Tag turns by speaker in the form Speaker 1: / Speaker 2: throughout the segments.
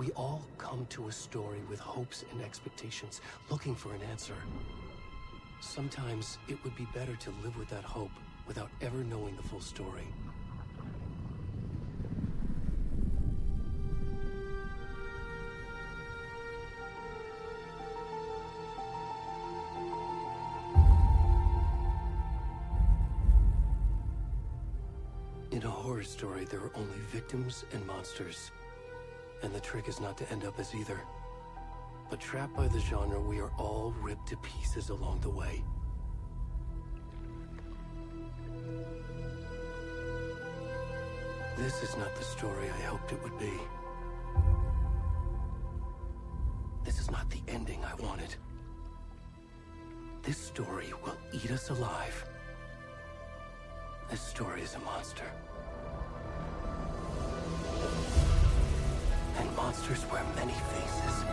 Speaker 1: We all come to a story with hopes and expectations, looking for an answer. Sometimes it would be better to live with that hope without ever knowing the full story. In a horror story, there are only victims and monsters. And the trick is not to end up as either. But trapped by the genre, we are all ripped to pieces along the way. This is not the story I hoped it would be. This is not the ending I wanted. This story will eat us alive. This story is a monster. And monsters wear many faces.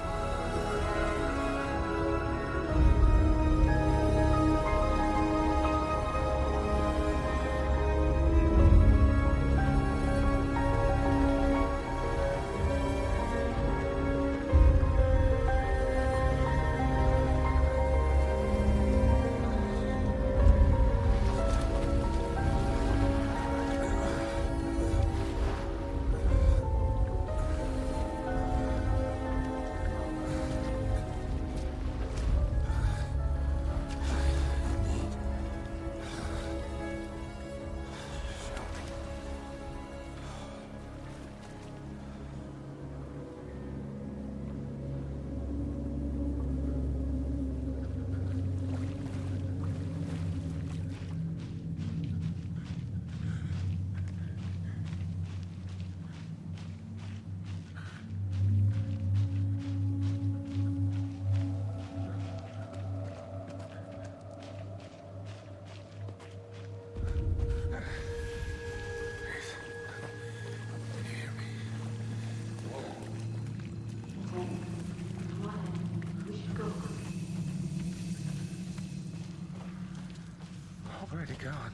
Speaker 2: Where'd he gone?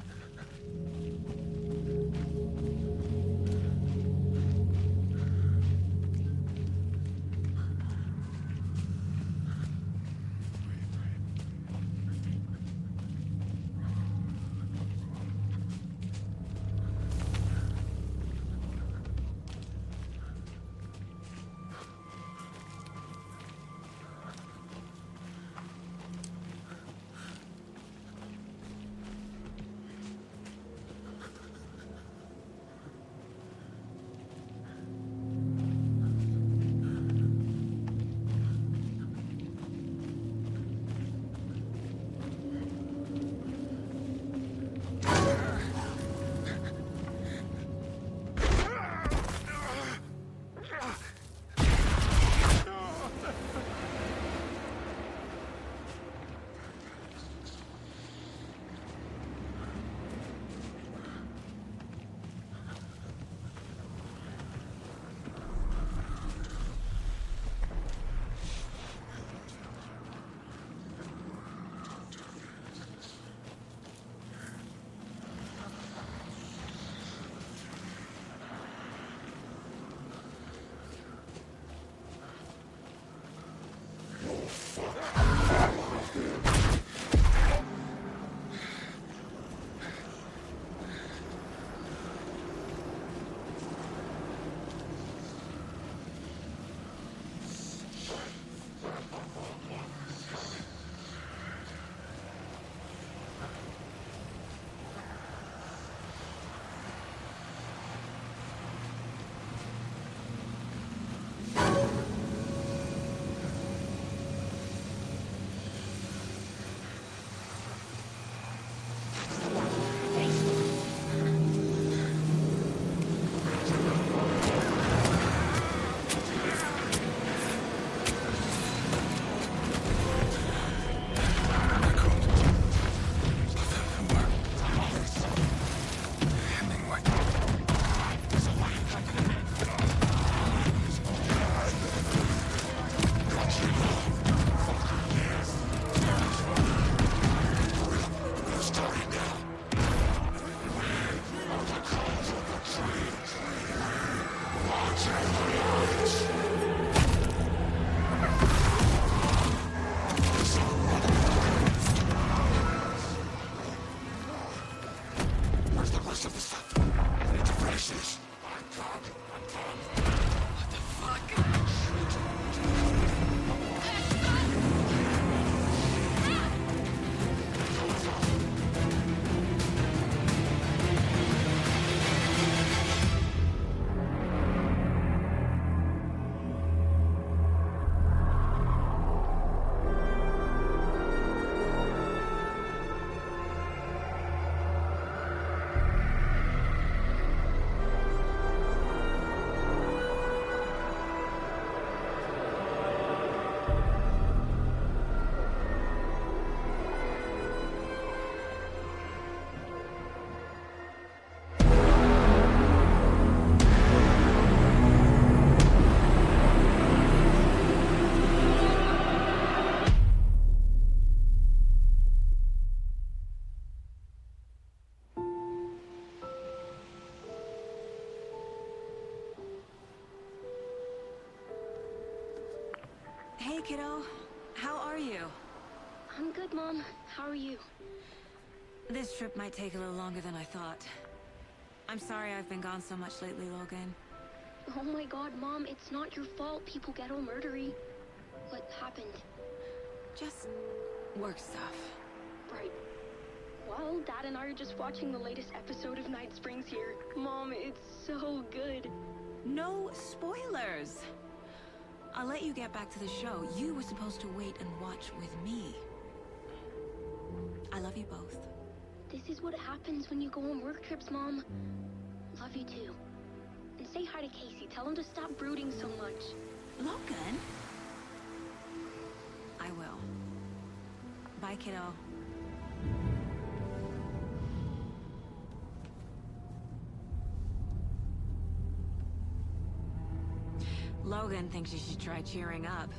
Speaker 2: of the stuff. I need to finish this.
Speaker 3: What the fuck?
Speaker 4: Hey, kiddo. How are you?
Speaker 5: I'm good, Mom. How are you?
Speaker 4: This trip might take a little longer than I thought. I'm sorry I've been gone so much lately, Logan.
Speaker 5: Oh my god, Mom, it's not your fault people get all murdery. What happened?
Speaker 4: Just work stuff.
Speaker 5: Right. Well, Dad and I are just watching the latest episode of Night Springs here. Mom, it's so good.
Speaker 4: No spoilers! I'll let you get back to the show. You were supposed to wait and watch with me. I love you both.
Speaker 5: This is what happens when you go on work trips, Mom. Love you too. And say hi to Casey. Tell him to stop brooding so much.
Speaker 4: Logan? I will. Bye, kiddo. Logan thinks you should try cheering up.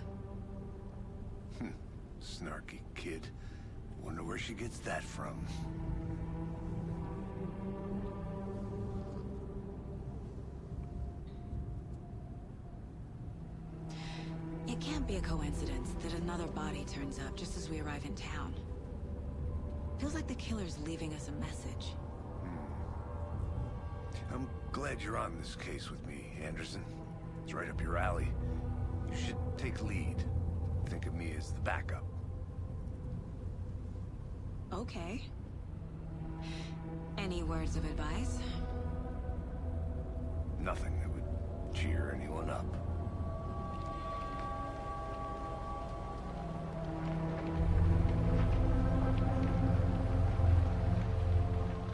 Speaker 2: Snarky kid. Wonder where she gets that from.
Speaker 4: It can't be a coincidence that another body turns up just as we arrive in town. Feels like the killer's leaving us a message.
Speaker 2: I'm glad you're on this case with me, Anderson. It's right up your alley. You should take lead. Think of me as the backup.
Speaker 4: Okay. Any words of advice?
Speaker 2: Nothing that would cheer anyone up.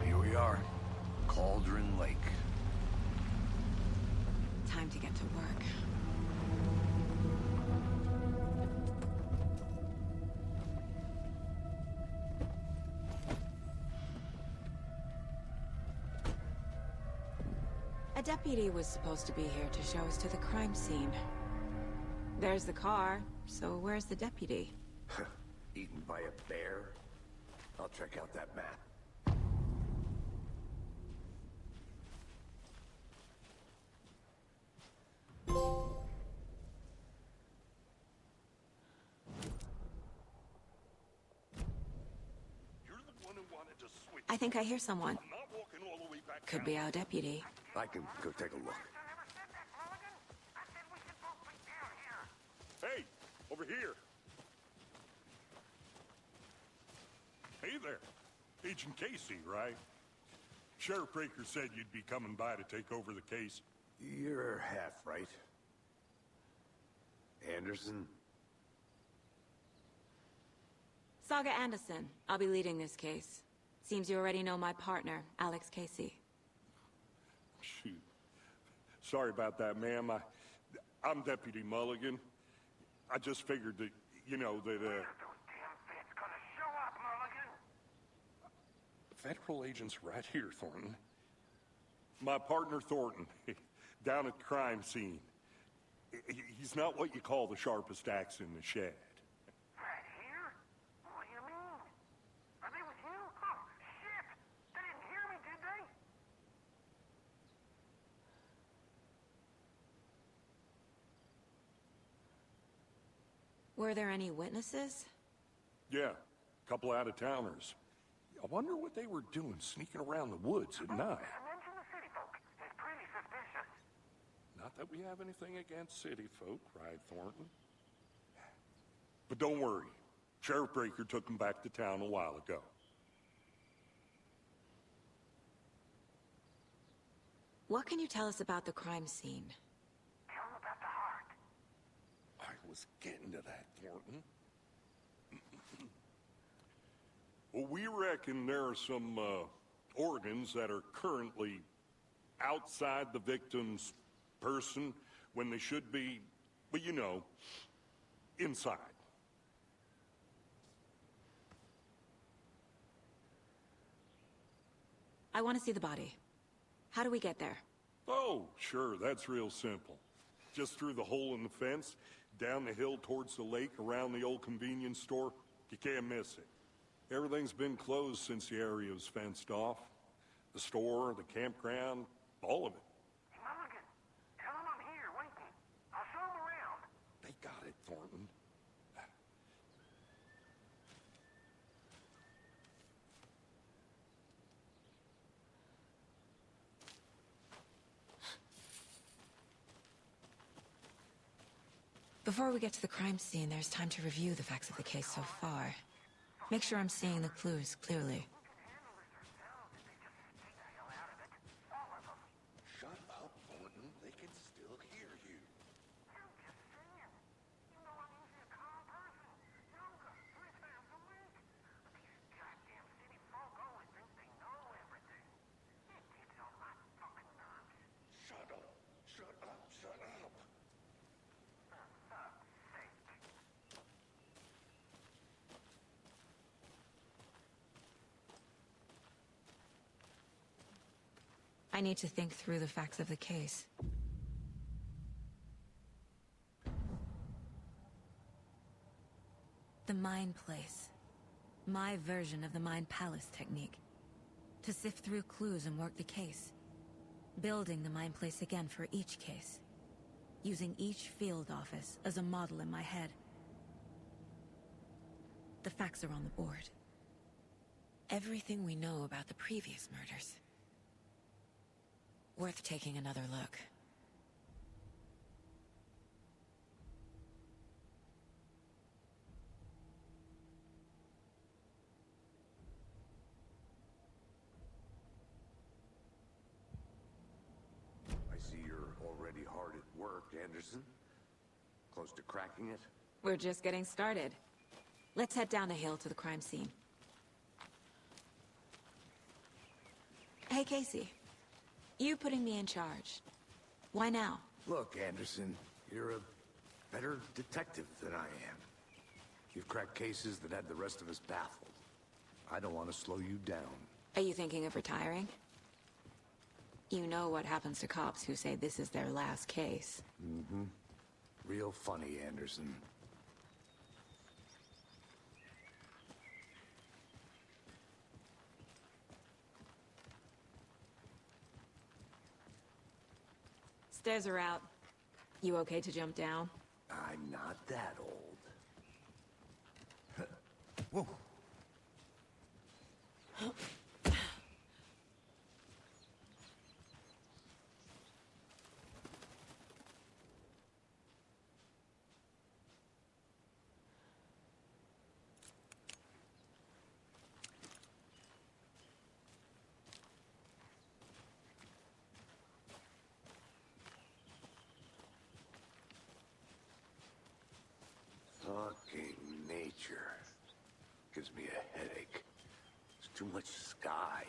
Speaker 2: Here we are. Cauldron Lake.
Speaker 4: Time to get to work. A deputy was supposed to be here to show us to the crime scene. There's the car, so where's the deputy?
Speaker 2: Eaten by a bear? I'll check out that map.
Speaker 4: I think I hear someone. Could be our deputy.
Speaker 2: I can go take a look.
Speaker 6: Hey, over here. Hey there. Agent Casey, right? Sheriff Breaker said you'd be coming by to take over the case.
Speaker 2: You're half right. Anderson?
Speaker 4: Saga Anderson. I'll be leading this case. Seems you already know my partner, Alex Casey.
Speaker 6: Shoot. Sorry about that, ma'am. I'm Deputy Mulligan. I just figured that, you know, that, Federal agents right here, Thornton. My partner, Thornton, down at the crime scene. He's not what you call the sharpest axe in the shed.
Speaker 7: Right here? What do you mean? Are they with you? Oh, shit! They didn't hear me, did they?
Speaker 4: Were there any witnesses?
Speaker 6: Yeah, a couple out-of-towners. I wonder what they were doing sneaking around the woods at night.
Speaker 7: Mention the city folk. It's pretty suspicious.
Speaker 6: Not that we have anything against city folk, right, Thornton? But don't worry. Sheriff Breaker took them back to town a while ago.
Speaker 4: What can you tell us about the crime scene?
Speaker 7: Tell them about the heart.
Speaker 6: I was getting to that, Thornton. Well, we reckon there are some organs that are currently outside the victim's person when they should be, well, you know, inside.
Speaker 4: I want to see the body. How do we get there?
Speaker 6: Oh, sure, that's real simple. Just through the hole in the fence, down the hill towards the lake, around the old convenience store. You can't miss it. Everything's been closed since the area was fenced off. The store, the campground, all of it.
Speaker 7: Mulligan, tell them I'm here waiting. I'll show them around.
Speaker 6: They got it, Thornton.
Speaker 4: Before we get to the crime scene, there's time to review the facts of the case so far. Make sure I'm seeing the clues clearly.
Speaker 6: Shut up, Thornton. They can still hear you.
Speaker 7: I'm just saying. You know I'm usually a calm person. Yoga 3 times a week. But these goddamn city folk always think they know everything. It gets on my fucking nerves.
Speaker 6: Shut up. Shut up. Shut up.
Speaker 7: For fuck's sake.
Speaker 4: I need to think through the facts of the case. The Mind Place. My version of the Mind Palace technique. To sift through clues and work the case. Building the Mind Place again for each case. Using each field office as a model in my head. The facts are on the board. Everything we know about the previous murders. Worth taking another look.
Speaker 2: I see you're already hard at work, Anderson. Close to cracking it?
Speaker 4: We're just getting started. Let's head down the hill to the crime scene. Hey, Casey. You putting me in charge. Why now?
Speaker 2: Look, Anderson, you're a better detective than I am. You've cracked cases that had the rest of us baffled. I don't want to slow you down.
Speaker 4: Are you thinking of retiring? You know what happens to cops who say this is their last case.
Speaker 2: Mm-hmm. Real funny, Anderson.
Speaker 4: Stairs are out. You okay to jump down?
Speaker 2: I'm not that old. Whoa. Fucking nature. Gives me a headache. There's too much sky.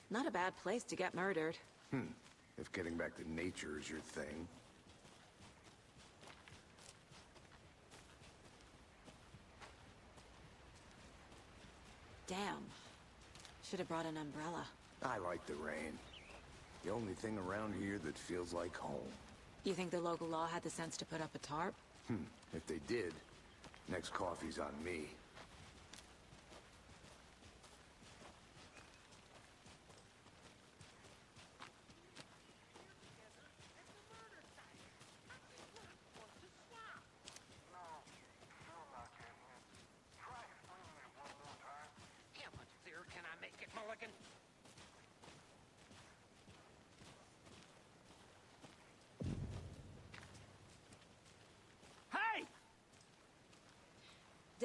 Speaker 4: Not a bad place to get murdered.
Speaker 2: If getting back to nature is your thing.
Speaker 4: Damn. Should have brought an umbrella.
Speaker 2: I like the rain. The only thing around here that feels like home.
Speaker 4: You think the local law had the sense to put up a tarp?
Speaker 2: If they did, next coffee's on me.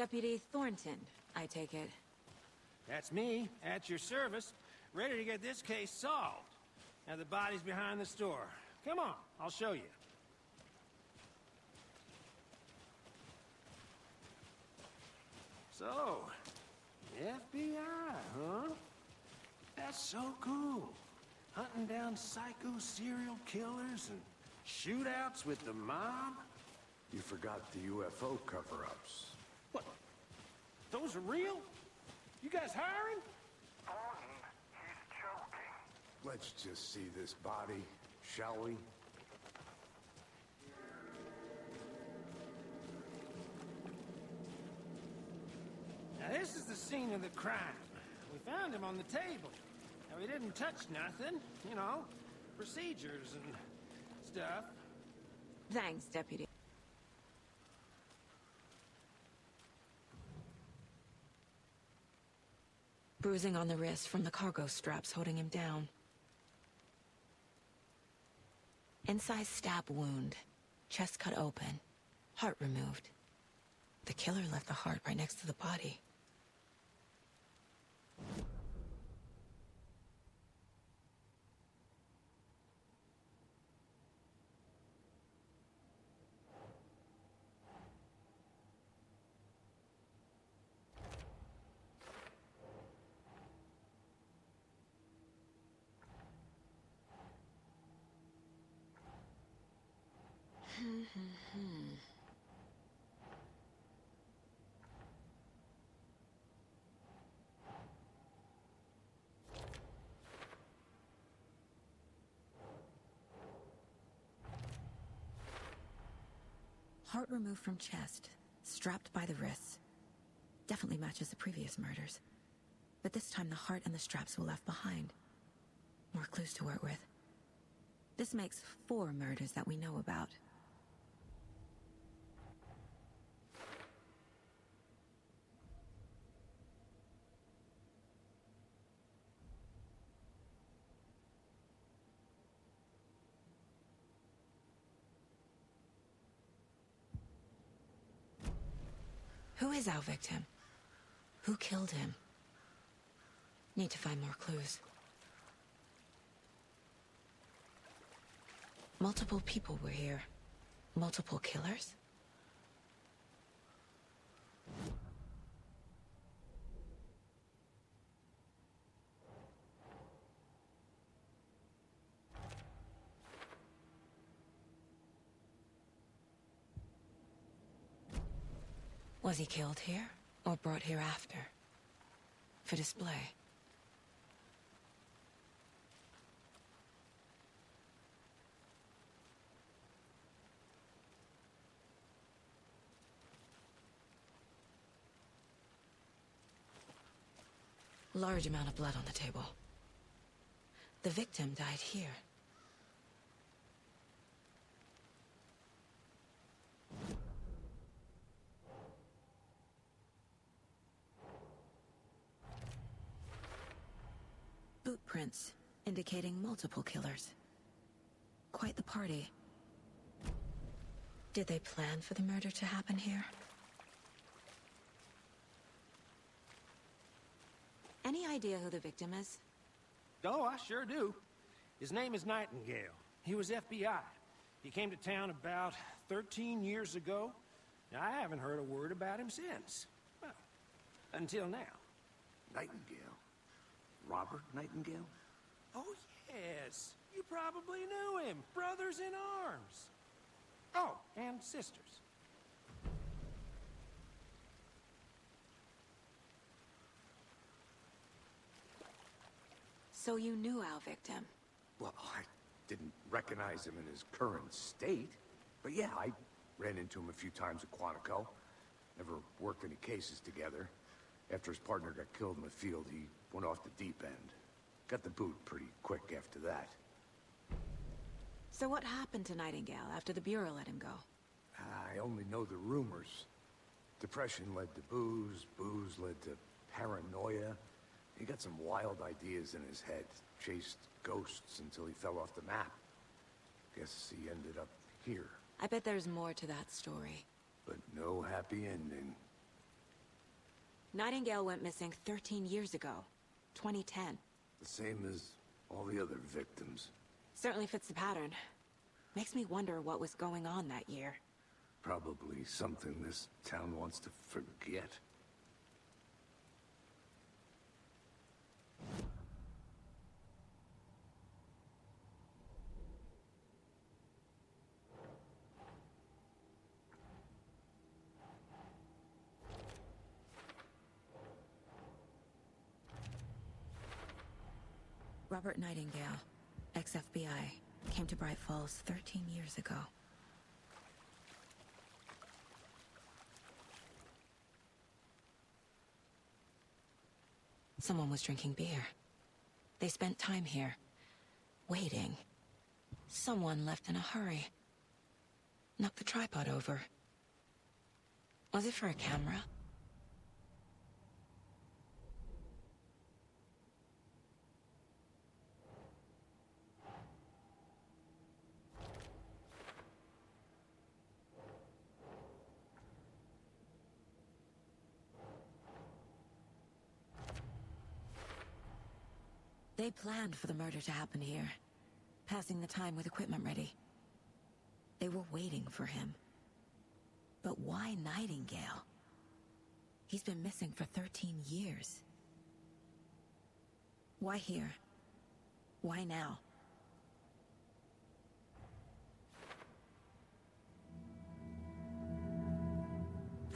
Speaker 4: Deputy Thornton, I take it.
Speaker 8: That's me, at your service, ready to get this case solved. Now the body's behind the store. Come on, I'll show you. So, FBI, huh? That's so cool. Hunting down psycho serial killers and shootouts with the mob?
Speaker 2: You forgot the UFO cover-ups.
Speaker 8: What? Those are real? You guys hiring?
Speaker 7: Thornton, he's choking.
Speaker 2: Let's just see this body, shall we?
Speaker 8: Now this is the scene of the crime. We found him on the table. Now we didn't touch nothing, you know, procedures and stuff.
Speaker 4: Thanks, Deputy. Bruising on the wrist from the cargo straps holding him down. Incised stab wound. Chest cut open. Heart removed. The killer left the heart right next to the body. Heart removed from chest, strapped by the wrists. Definitely matches the previous murders. But this time the heart and the straps were left behind. More clues to work with. This makes 4 murders that we know about. Who is our victim? Who killed him? Need to find more clues. Multiple people were here. Multiple killers? Was he killed here, or brought here after? For display? Large amount of blood on the table. The victim died here. Boot prints, indicating multiple killers. Quite the party. Did they plan for the murder to happen here? Any idea who the victim is?
Speaker 8: Oh, I sure do. His name is Nightingale. He was FBI. He came to town about 13 years ago. Now, I haven't heard a word about him since. Well, until now.
Speaker 2: Nightingale? Robert Nightingale?
Speaker 8: Oh, yes. You probably knew him. Brothers in arms. Oh, and sisters.
Speaker 4: So you knew our victim?
Speaker 2: Well, I didn't recognize him in his current state. But yeah, I ran into him a few times at Quantico. Never worked any cases together. After his partner got killed in the field, he went off the deep end. Got the boot pretty quick after that.
Speaker 4: So what happened to Nightingale after the Bureau let him go?
Speaker 2: I only know the rumors. Depression led to booze, booze led to paranoia. He got some wild ideas in his head, chased ghosts until he fell off the map. Guess he ended up here.
Speaker 4: I bet there's more to that story.
Speaker 2: But no happy ending.
Speaker 4: Nightingale went missing 13 years ago. 2010.
Speaker 2: The same as all the other victims.
Speaker 4: Certainly fits the pattern. Makes me wonder what was going on that year.
Speaker 2: Probably something this town wants to forget.
Speaker 4: Robert Nightingale, ex-FBI, came to Bright Falls 13 years ago. Someone was drinking beer. They spent time here, waiting. Someone left in a hurry. Knocked the tripod over. Was it for a camera? They planned for the murder to happen here, passing the time with equipment ready. They were waiting for him. But why Nightingale? He's been missing for 13 years. Why here? Why now?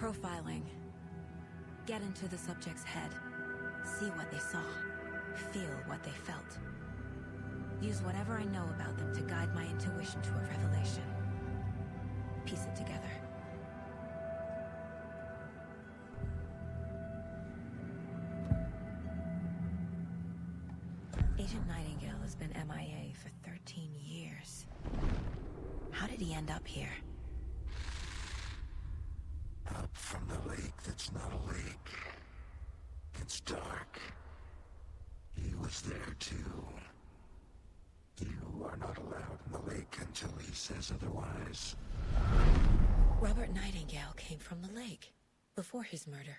Speaker 4: Profiling. Get into the subject's head. See what they saw. Feel what they felt. Use whatever I know about them to guide my intuition to a revelation. Piece it together. Agent Nightingale has been MIA for 13 years. How did he end up here?
Speaker 9: Up from the lake that's not a lake. It's dark. He was there too. You are not allowed in the lake until he says otherwise.
Speaker 4: Robert Nightingale came from the lake, before his murder.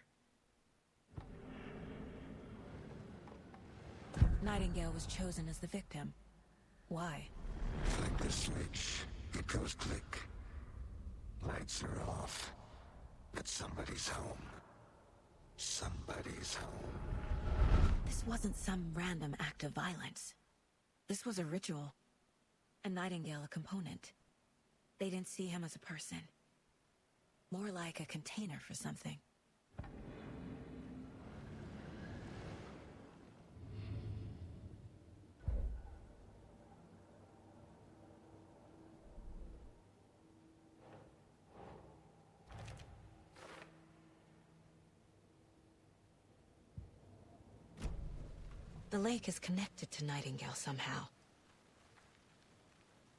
Speaker 4: Nightingale was chosen as the victim. Why?
Speaker 9: Flick the switch, it goes click. Lights are off. But somebody's home. Somebody's home.
Speaker 4: This wasn't some random act of violence. This was a ritual. And Nightingale a component. They didn't see him as a person. More like a container for something. The lake is connected to Nightingale somehow.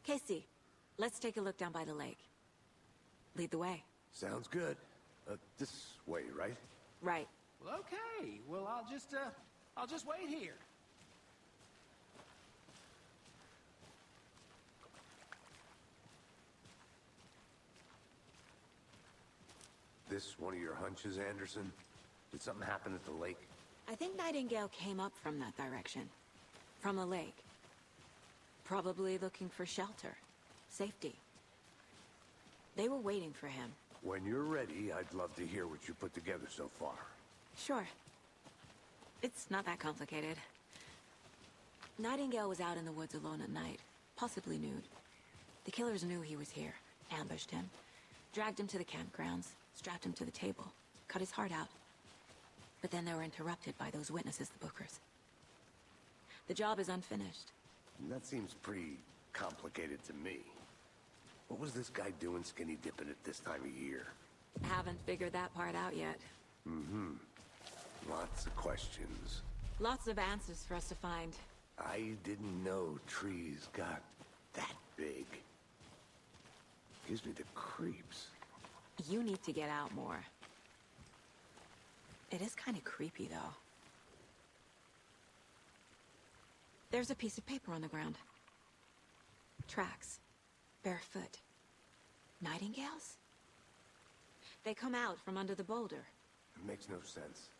Speaker 4: Casey, let's take a look down by the lake. Lead the way.
Speaker 2: Sounds good. This way, right?
Speaker 4: Right.
Speaker 8: Well, okay. Well, I'll just wait here.
Speaker 2: This one of your hunches, Anderson? Did something happen at the lake?
Speaker 4: I think Nightingale came up from that direction. From the lake. Probably looking for shelter. Safety. They were waiting for him.
Speaker 2: When you're ready, I'd love to hear what you put together so far.
Speaker 4: Sure. It's not that complicated. Nightingale was out in the woods alone at night, possibly nude. The killers knew he was here, ambushed him, dragged him to the campgrounds, strapped him to the table, cut his heart out. But then they were interrupted by those witnesses, the Bookers. The job is unfinished.
Speaker 2: That seems pretty complicated to me. What was this guy doing skinny dipping at this time of year?
Speaker 4: Haven't figured that part out yet.
Speaker 2: Mm-hmm. Lots of questions.
Speaker 4: Lots of answers for us to find.
Speaker 2: I didn't know trees got that big. Gives me the creeps.
Speaker 4: You need to get out more. It is kind of creepy, though. There's a piece of paper on the ground. Tracks. Barefoot. Nightingales? They come out from under the boulder.
Speaker 2: It makes no sense.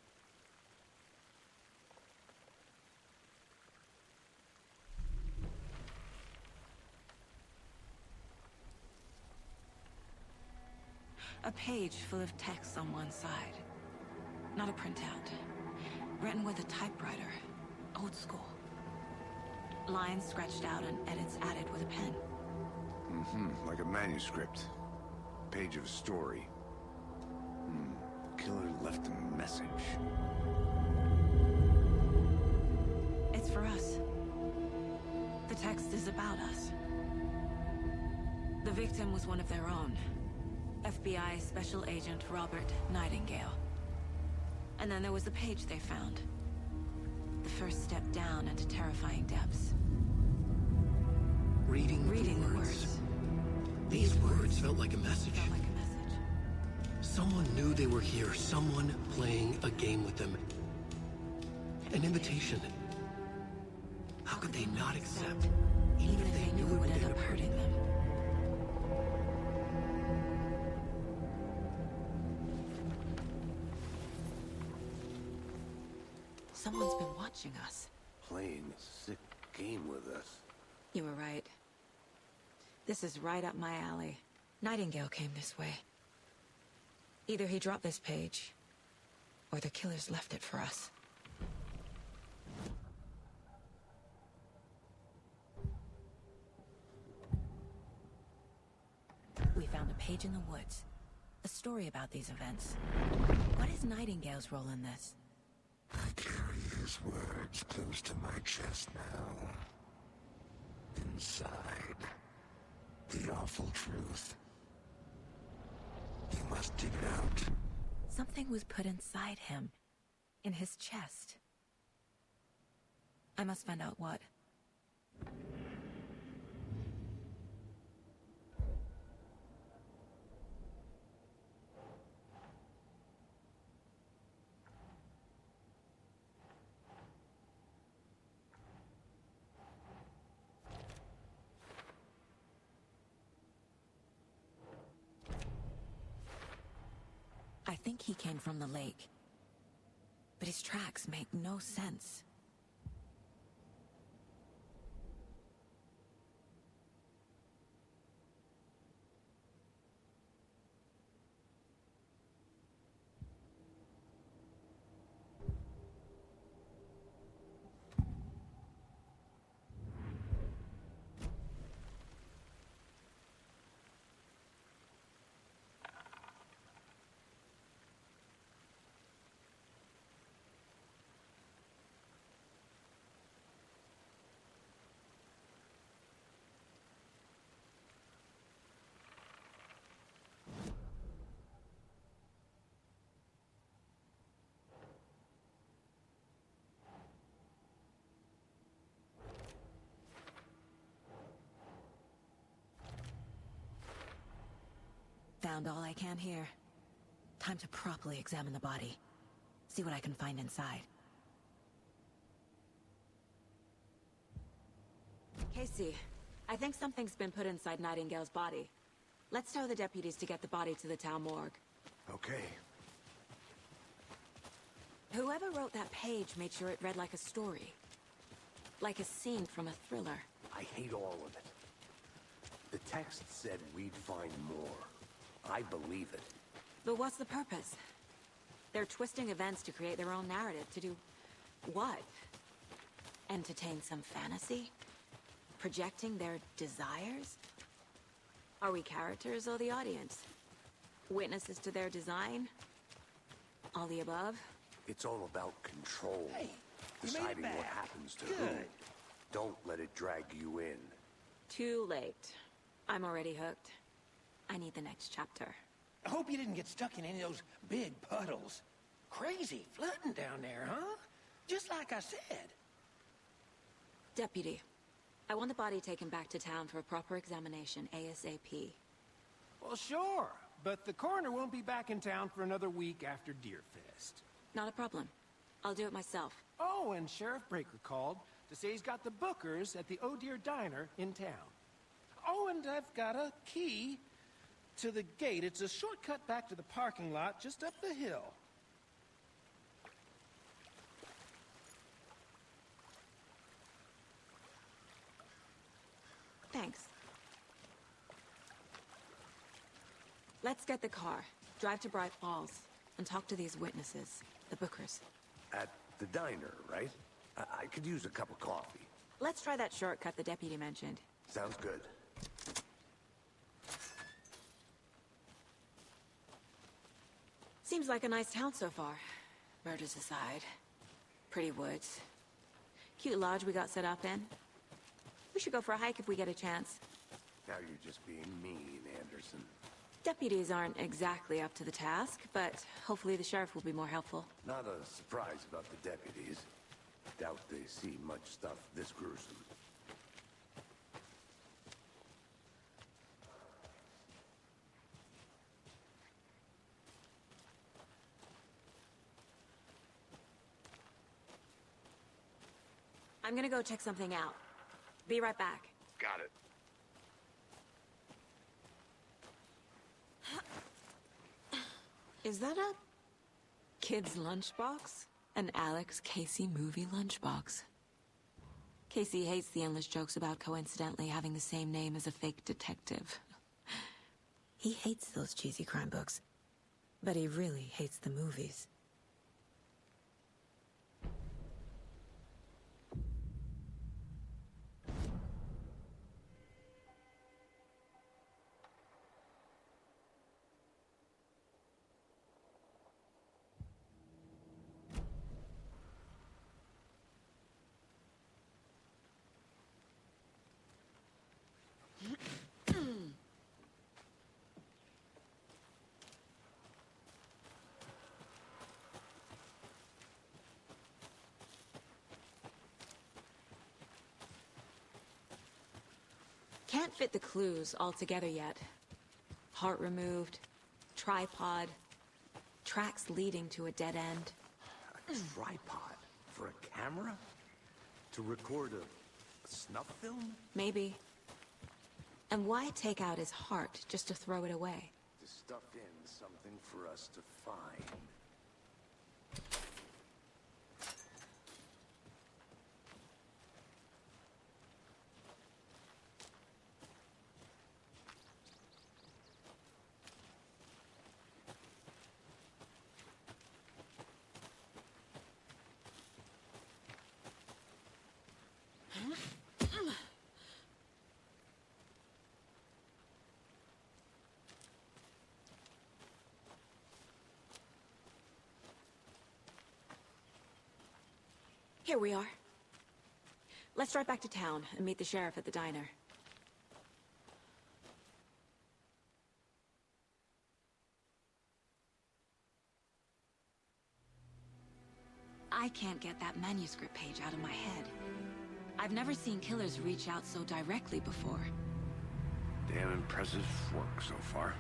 Speaker 4: A page full of text on one side. Not a printout. Written with a typewriter. Old school. Lines scratched out and edits added with a pen.
Speaker 2: Mm-hmm, like a manuscript. Page of a story. Killer left a message.
Speaker 4: It's for us. The text is about us. The victim was one of their own. FBI Special Agent Robert Nightingale. And then there was the page they found. The first step down into terrifying depths.
Speaker 1: Reading the words. These words felt like a message.
Speaker 4: Felt like a message.
Speaker 1: Someone knew they were here. Someone playing a game with them. An invitation. How could they not accept?
Speaker 4: Even if they knew it would end up hurting them. Someone's been watching us.
Speaker 2: Playing a sick game with us.
Speaker 4: You were right. This is right up my alley. Nightingale came this way. Either he dropped this page, or the killers left it for us. We found a page in the woods. A story about these events. What is Nightingale's role in this?
Speaker 9: I carry his words close to my chest now. Inside, the awful truth. You must dig it out.
Speaker 4: Something was put inside him. In his chest. I must find out what. I think he came from the lake. But his tracks make no sense. Found all I can here. Time to properly examine the body. See what I can find inside. Casey, I think something's been put inside Nightingale's body. Let's tell the deputies to get the body to the town morgue.
Speaker 2: Okay.
Speaker 4: Whoever wrote that page made sure it read like a story. Like a scene from a thriller.
Speaker 2: I hate all of it. The text said we'd find more. I believe it.
Speaker 4: But what's the purpose? They're twisting events to create their own narrative. To do what? Entertain some fantasy? Projecting their desires? Are we characters or the audience? Witnesses to their design? All the above?
Speaker 2: It's all about control.
Speaker 8: Hey, you made it
Speaker 2: deciding what
Speaker 8: back.
Speaker 2: happens to
Speaker 8: Good.
Speaker 2: who. Don't let it drag you in.
Speaker 4: Too late. I'm already hooked. I need the next chapter.
Speaker 8: I hope you didn't get stuck in any of those big puddles. Crazy flooding down there, huh? Just like I said.
Speaker 4: Deputy, I want the body taken back to town for a proper examination, ASAP.
Speaker 8: Well, sure. But the coroner won't be back in town for another week after Deerfest.
Speaker 4: Not a problem. I'll do it myself.
Speaker 8: Oh, and Sheriff Breaker called to say he's got the Bookers at the Oh Dear Diner in town. Oh, and I've got a key to the gate. It's a shortcut back to the parking lot just up the hill.
Speaker 4: Thanks. Let's get the car, drive to Bright Falls, and talk to these witnesses, the Bookers.
Speaker 2: At the diner, right? I could use a cup of coffee.
Speaker 4: Let's try that shortcut the deputy mentioned.
Speaker 2: Sounds good.
Speaker 4: Seems like a nice town so far. Murders aside. Pretty woods. Cute lodge we got set up in. We should go for a hike if we get a chance.
Speaker 2: Now you're just being mean, Anderson.
Speaker 4: Deputies aren't exactly up to the task, but hopefully the sheriff will be more helpful.
Speaker 2: Not a surprise about the deputies. Doubt they see much stuff this gruesome.
Speaker 4: I'm gonna go check something out. Be right back.
Speaker 2: Got it.
Speaker 4: Is that a kid's lunchbox? An Alex Casey movie lunchbox. Casey hates the endless jokes about coincidentally having the same name as a fake detective. He hates those cheesy crime books, but he really hates the movies. Can't fit the clues all together yet. Heart removed, tripod, tracks leading to a dead end.
Speaker 2: A tripod? For a camera? To record a snuff film?
Speaker 4: Maybe. And why take out his heart just to throw it away?
Speaker 2: To stuff in something for us to find.
Speaker 4: Here we are. Let's drive back to town and meet the sheriff at the diner. I can't get that manuscript page out of my head. I've never seen killers reach out so directly before.
Speaker 2: Damn impressive work so far.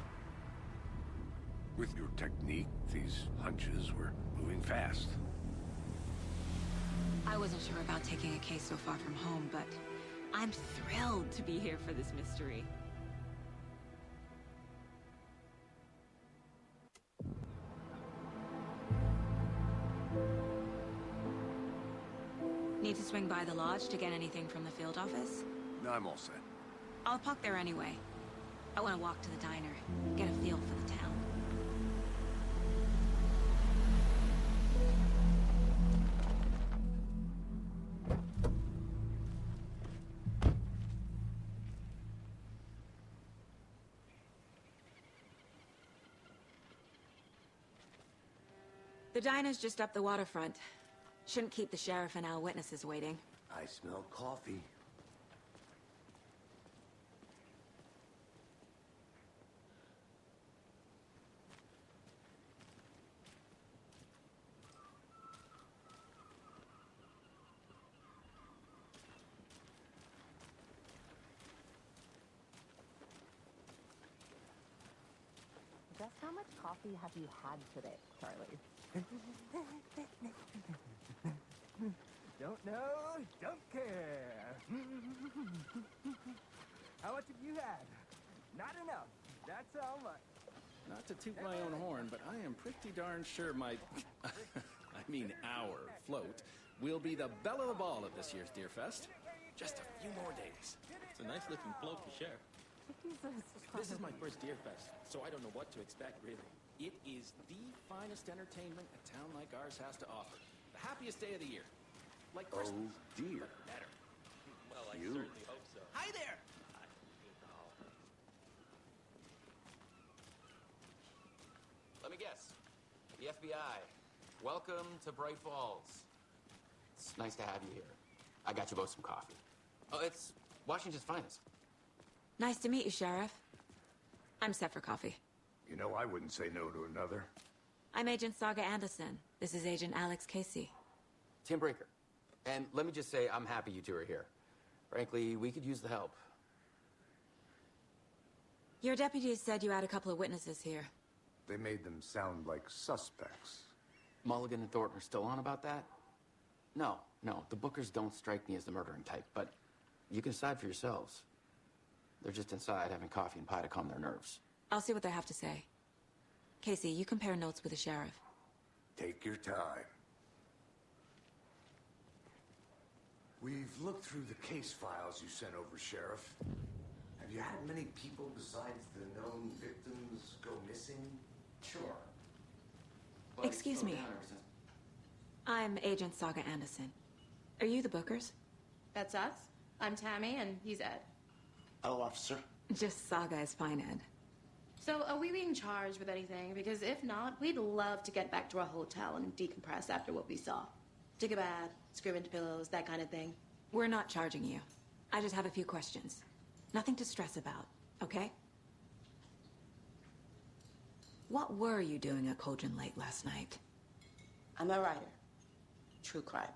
Speaker 2: With your technique, these hunches were moving fast.
Speaker 4: I wasn't sure about taking a case so far from home, but I'm thrilled to be here for this mystery. Need to swing by the lodge to get anything from the field office?
Speaker 2: No, I'm all set.
Speaker 4: I'll park there anyway. I want to walk to the diner, get a feel for the town. The diner's just up the waterfront. Shouldn't keep the sheriff and our witnesses waiting.
Speaker 2: I smell coffee.
Speaker 10: Just how much coffee have you had today, Charlie?
Speaker 11: Don't know, don't care. How much have you had? Not enough. That's how much.
Speaker 12: Not to toot my own horn, but I am pretty darn sure my, our float will be the belle of the ball at this year's Deer Fest. Just a few more days.
Speaker 13: It's a nice looking float to share.
Speaker 12: This is my first Deer Fest, so I don't know what to expect, really. It is the finest entertainment a town like ours has to offer. The happiest day of the year. Like Christmas.
Speaker 2: Oh, dear.
Speaker 12: But better.
Speaker 13: Well, I
Speaker 2: You.
Speaker 13: certainly hope so.
Speaker 12: Hi there!
Speaker 13: Let me guess. The FBI. Welcome to Bright Falls. It's nice to have you here. I got you both some coffee. Oh, it's Washington's finest.
Speaker 4: Nice to meet you, Sheriff. I'm set for coffee.
Speaker 2: You know, I wouldn't say no to another.
Speaker 4: I'm Agent Saga Anderson. This is Agent Alex Casey.
Speaker 13: Tim Breaker. And let me just say, I'm happy you two are here. Frankly, we could use the help.
Speaker 4: Your deputies said you had a couple of witnesses here.
Speaker 2: They made them sound like suspects.
Speaker 13: Mulligan and Thornton are still on about that? No, the Bookers don't strike me as the murdering type, but you can decide for yourselves. They're just inside having coffee and pie to calm their nerves.
Speaker 4: I'll see what they have to say. Casey, you compare notes with the sheriff.
Speaker 2: Take your time. We've looked through the case files you sent over, Sheriff. Have you had many people besides the known victims go missing?
Speaker 13: Sure.
Speaker 4: Excuse me. I'm Agent Saga Anderson. Are you the Bookers?
Speaker 14: That's us. I'm Tammy, and he's Ed.
Speaker 9: Hello, officer.
Speaker 4: Just Saga is fine, Ed.
Speaker 14: So, are we being charged with anything? Because if not, we'd love to get back to our hotel and decompress after what we saw. Take a bath, scream into pillows, that kind of thing.
Speaker 4: We're not charging you. I just have a few questions. Nothing to stress about, okay? What were you doing at Cauldron Lake last night?
Speaker 14: I'm a writer. True crime.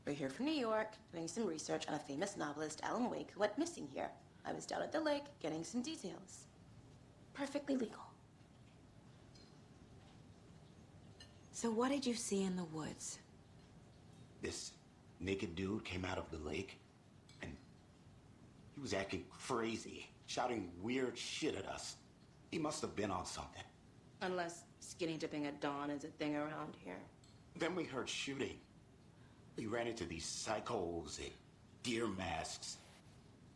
Speaker 14: We're here from New York, doing some research on a famous novelist, Alan Wake, who went missing here. I was down at the lake, getting some details. Perfectly legal.
Speaker 4: So what did you see in the woods?
Speaker 9: This naked dude came out of the lake, and he was acting crazy, shouting weird shit at us. He must have been on something.
Speaker 14: Unless skinny dipping at dawn is a thing around here.
Speaker 9: Then we heard shooting. We ran into these psychos in deer masks.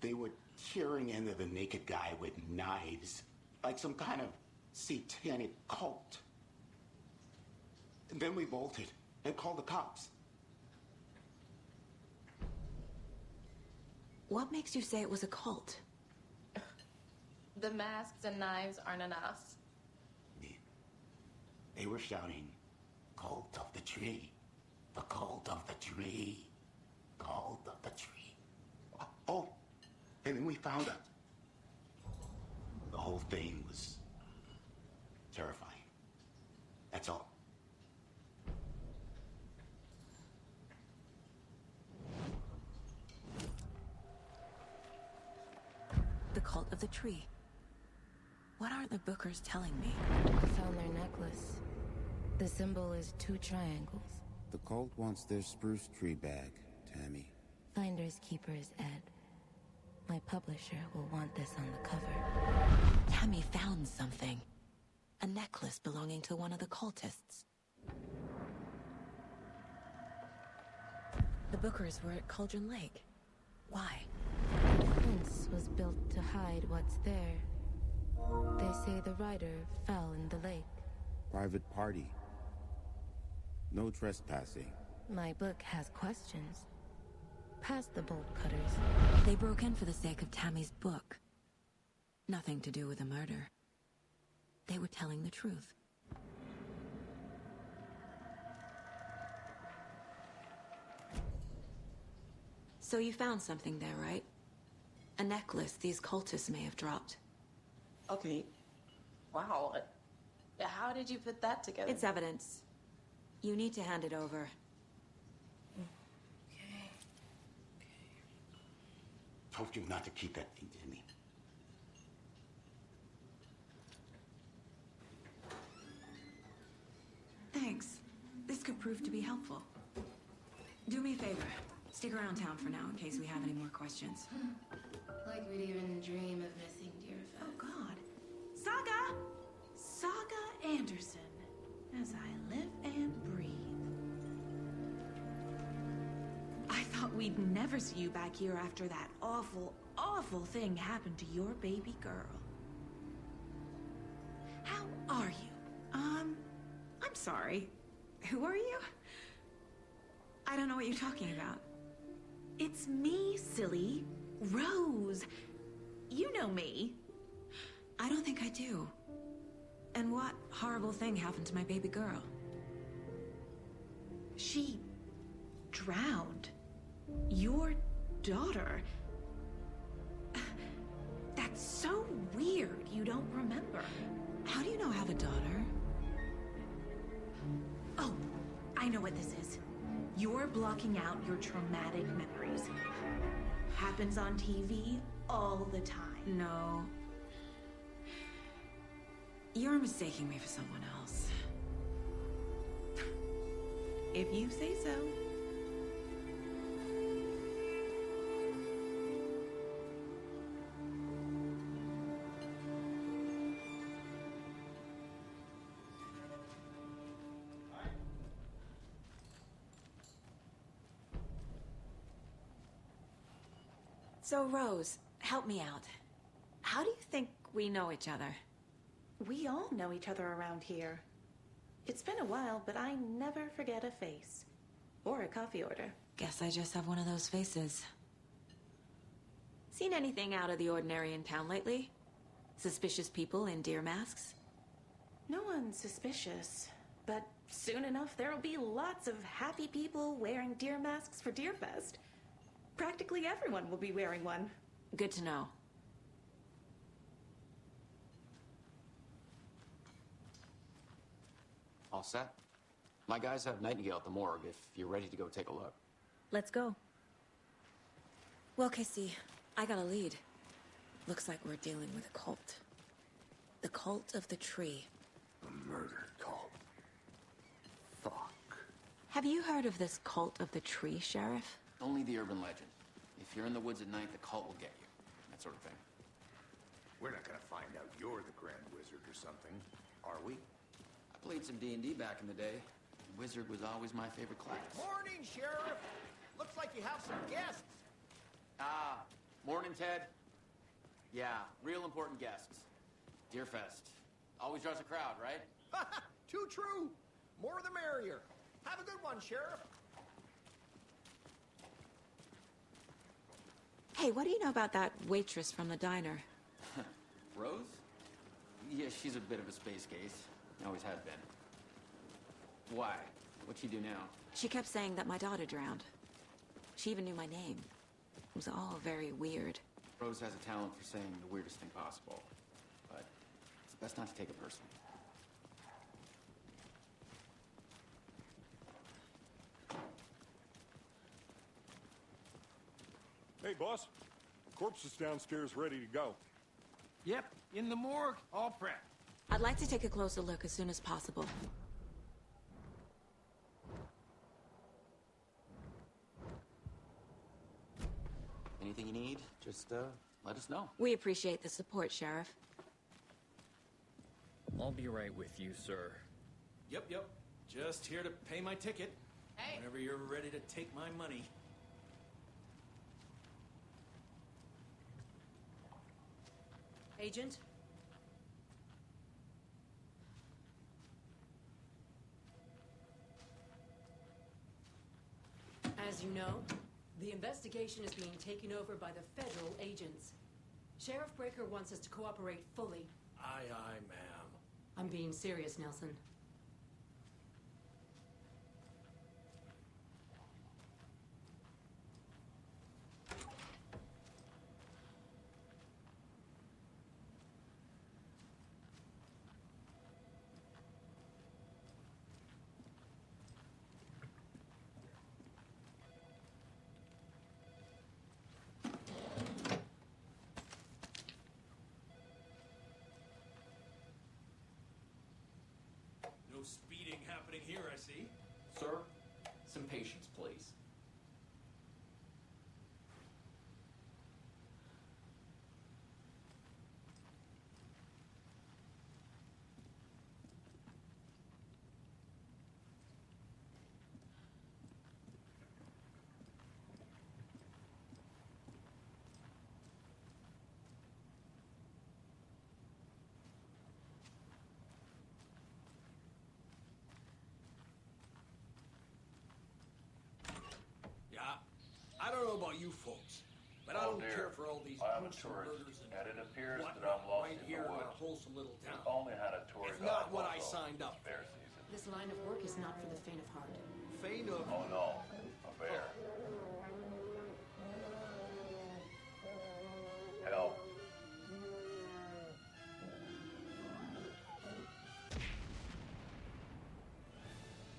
Speaker 9: They were tearing into the naked guy with knives, like some kind of satanic cult. And then we bolted and called the cops.
Speaker 4: What makes you say it was a cult?
Speaker 14: The masks and knives aren't enough.
Speaker 9: They were shouting, "Cult of the tree, the cult of the tree, cult of the tree." Oh, and then we found out. The whole thing was terrifying. That's all.
Speaker 4: The cult of the tree. What aren't the Bookers telling me?
Speaker 15: I found their necklace. The symbol is 2 triangles.
Speaker 16: The cult wants their spruce tree back, Tammy.
Speaker 15: Finders keepers, Ed. My publisher will want this on the cover.
Speaker 4: Tammy found something. A necklace belonging to one of the cultists. The Bookers were at Cauldron Lake. Why?
Speaker 15: The fence was built to hide what's there. They say the writer fell in the lake.
Speaker 16: Private party. No trespassing.
Speaker 15: My book has questions. Past the bolt cutters.
Speaker 4: They broke in for the sake of Tammy's book. Nothing to do with the murder. They were telling the truth. So you found something there, right? A necklace these cultists may have dropped.
Speaker 14: Okay. Wow. How did you put that together?
Speaker 4: It's evidence. You need to hand it over.
Speaker 14: Okay.
Speaker 9: Told you not to keep that thing to me.
Speaker 4: Thanks. This could prove to be helpful. Do me a favor. Stick around town for now in case we have any more questions.
Speaker 14: Like we'd even dream of missing deer fat.
Speaker 17: Oh, God. Saga! Saga Anderson. As I live and breathe. I thought we'd never see you back here after that awful, awful thing happened to your baby girl. How are you? I'm sorry. Who are you? I don't know what you're talking about. It's me, silly. Rose. You know me.
Speaker 4: I don't think I do. And what horrible thing happened to my baby girl?
Speaker 17: She drowned. Your daughter. That's so weird you don't remember.
Speaker 4: How do you know I have a daughter?
Speaker 17: Oh, I know what this is. You're blocking out your traumatic memories. Happens on TV all the time.
Speaker 4: No. You're mistaking me for someone else.
Speaker 17: If you say so.
Speaker 4: So, Rose, help me out. How do you think we know each other?
Speaker 14: We all know each other around here. It's been a while, but I never forget a face. Or a coffee order.
Speaker 4: Guess I just have one of those faces. Seen anything out of the ordinary in town lately? Suspicious people in deer masks?
Speaker 14: No one's suspicious. But soon enough, there'll be lots of happy people wearing deer masks for Deerfest. Practically everyone will be wearing one.
Speaker 4: Good to know.
Speaker 13: All set? My guys have Nightingale at the morgue if you're ready to go take a look.
Speaker 4: Let's go. Well, Casey, I got a lead. Looks like we're dealing with a cult. The cult of the tree.
Speaker 2: A murder cult. Fuck.
Speaker 4: Have you heard of this cult of the tree, Sheriff?
Speaker 13: Only the urban legend. If you're in the woods at night, the cult will get you. That sort of thing.
Speaker 2: We're not gonna find out you're the Grand Wizard or something, are we?
Speaker 13: I played some D&D back in the day. Wizard was always my favorite class.
Speaker 8: Morning, Sheriff. Looks like you have some guests.
Speaker 13: Ah, morning, Ted. Yeah, real important guests. Deerfest. Always draws a crowd, right?
Speaker 8: Too true. More the merrier. Have a good one, Sheriff.
Speaker 4: Hey, what do you know about that waitress from the diner?
Speaker 13: Rose? Yeah, she's a bit of a space case. Always has been. Why? What'd she do now?
Speaker 4: She kept saying that my daughter drowned. She even knew my name. It was all very weird.
Speaker 13: Rose has a talent for saying the weirdest thing possible. But it's best not to take it personally.
Speaker 6: Hey, boss. Corpse is downstairs ready to go.
Speaker 8: Yep, in the morgue, all prepped.
Speaker 4: I'd like to take a closer look as soon as possible.
Speaker 13: Anything you need, just let us know.
Speaker 4: We appreciate the support, Sheriff.
Speaker 18: I'll be right with you, sir.
Speaker 12: Yep. Just here to pay my ticket.
Speaker 17: Hey.
Speaker 12: Whenever you're ready to take my money.
Speaker 17: Agent?
Speaker 19: As you know, the investigation is being taken over by the federal agents. Sheriff Breaker wants us to cooperate fully.
Speaker 12: Aye, ma'am.
Speaker 19: I'm being serious, Nelson.
Speaker 8: about you folks, but I don't care for all these
Speaker 20: I'm a
Speaker 8: gruesome
Speaker 20: tourist,
Speaker 8: murders
Speaker 20: and it appears that
Speaker 8: whatnot
Speaker 20: I'm lost
Speaker 8: right
Speaker 20: in
Speaker 8: here
Speaker 20: the
Speaker 8: in our
Speaker 20: woods.
Speaker 8: wholesome little town.
Speaker 20: We've only had a tour
Speaker 8: It's
Speaker 20: guide.
Speaker 8: not what I
Speaker 20: also.
Speaker 8: signed up
Speaker 20: Fair
Speaker 8: for.
Speaker 20: season.
Speaker 19: This line of work is not for the faint of heart.
Speaker 8: Faint of...
Speaker 20: Oh no, a bear. Help.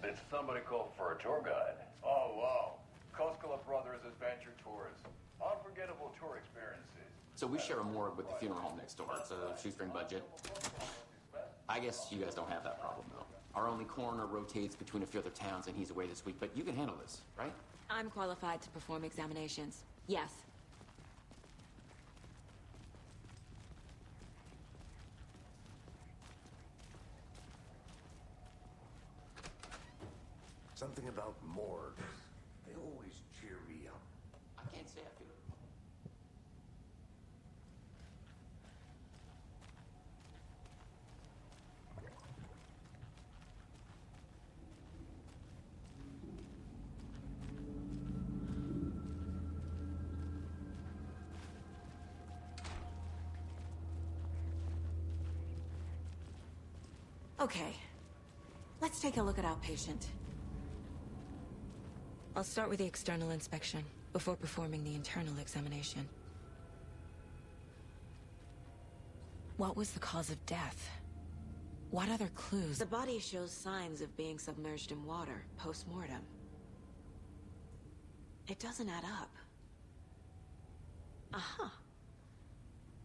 Speaker 20: Did somebody call for a tour guide? Oh wow. Koskela Brothers Adventure Tours. Unforgettable tour experiences.
Speaker 13: So we share a morgue with the funeral home next door. It's a shoestring budget. I guess you guys don't have that problem, though. Our only coroner rotates between a few other towns, and he's away this week, but you can handle this, right?
Speaker 4: I'm qualified to perform examinations. Yes.
Speaker 2: Something about morgues. They always cheer me up.
Speaker 13: I can't say I feel it.
Speaker 4: Okay. Let's take a look at our patient. I'll start with the external inspection before performing the internal examination. What was the cause of death? What other clues? The body shows signs of being submerged in water post-mortem. It doesn't add up. Uh-huh.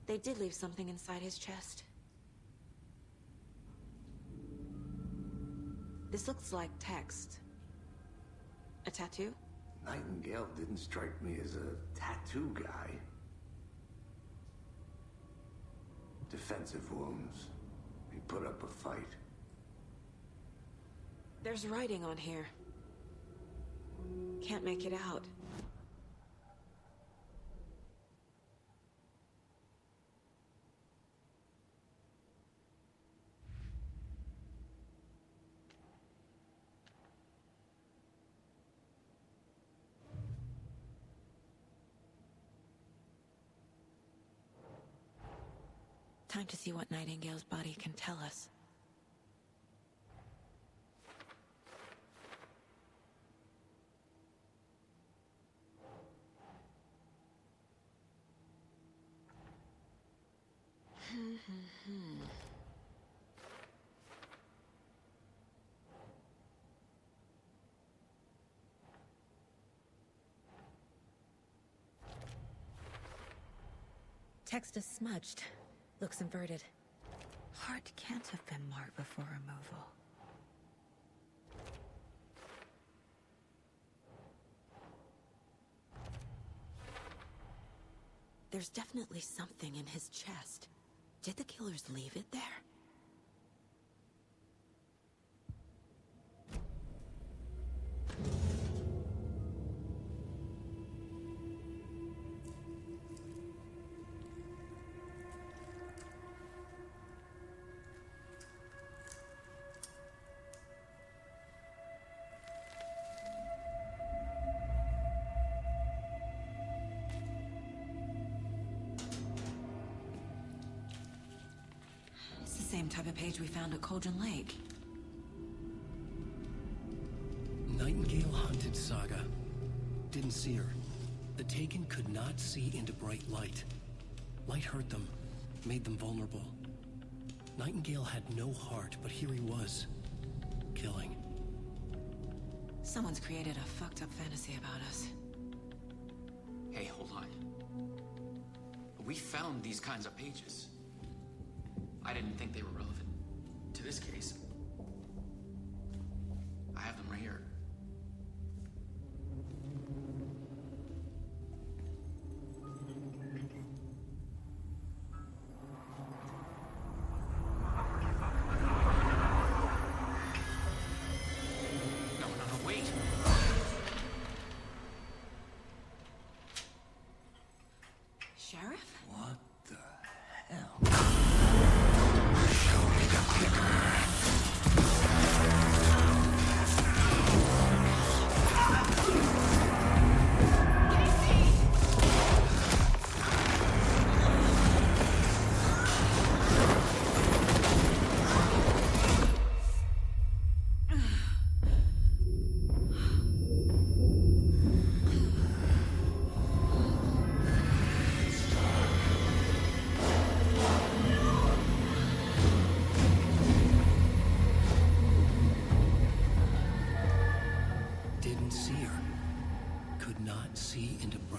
Speaker 4: They did leave something inside his chest. This looks like text. A tattoo?
Speaker 2: Nightingale didn't strike me as a tattoo guy. Defensive wounds. He put up a fight.
Speaker 4: There's writing on here. Can't make it out. Time to see what Nightingale's body can tell us. Text is smudged. Looks inverted. Heart can't have been marked before removal. There's definitely something in his chest. Did the killers leave it there? Same type of page we found at Cauldron Lake.
Speaker 1: Nightingale hunted Saga. Didn't see her. The Taken could not see into bright light. Light hurt them, made them vulnerable. Nightingale had no heart, but here he was, killing.
Speaker 4: Someone's created a fucked up fantasy about us.
Speaker 13: Hey, hold on. We found these kinds of pages. I didn't think they were relevant to this case. I have them right here. No, wait!
Speaker 4: Sheriff?
Speaker 2: What the hell?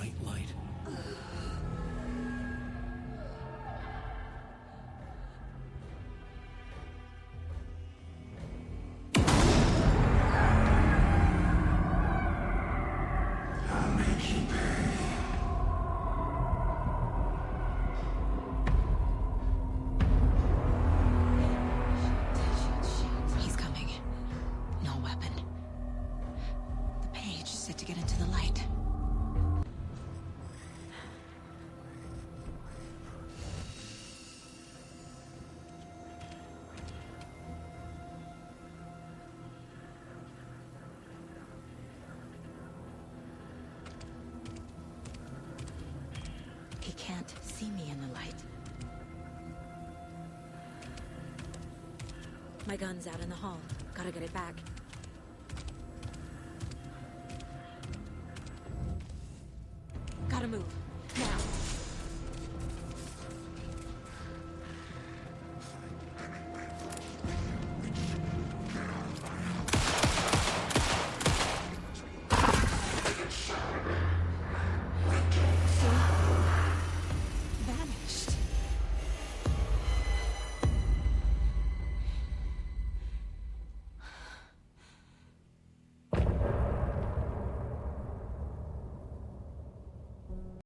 Speaker 1: bright light.
Speaker 9: I'll make you pay.
Speaker 14: He's coming. No weapon. The page said to get into the light. He can't see me in the light.
Speaker 4: My gun's out in the hall. Gotta get it back.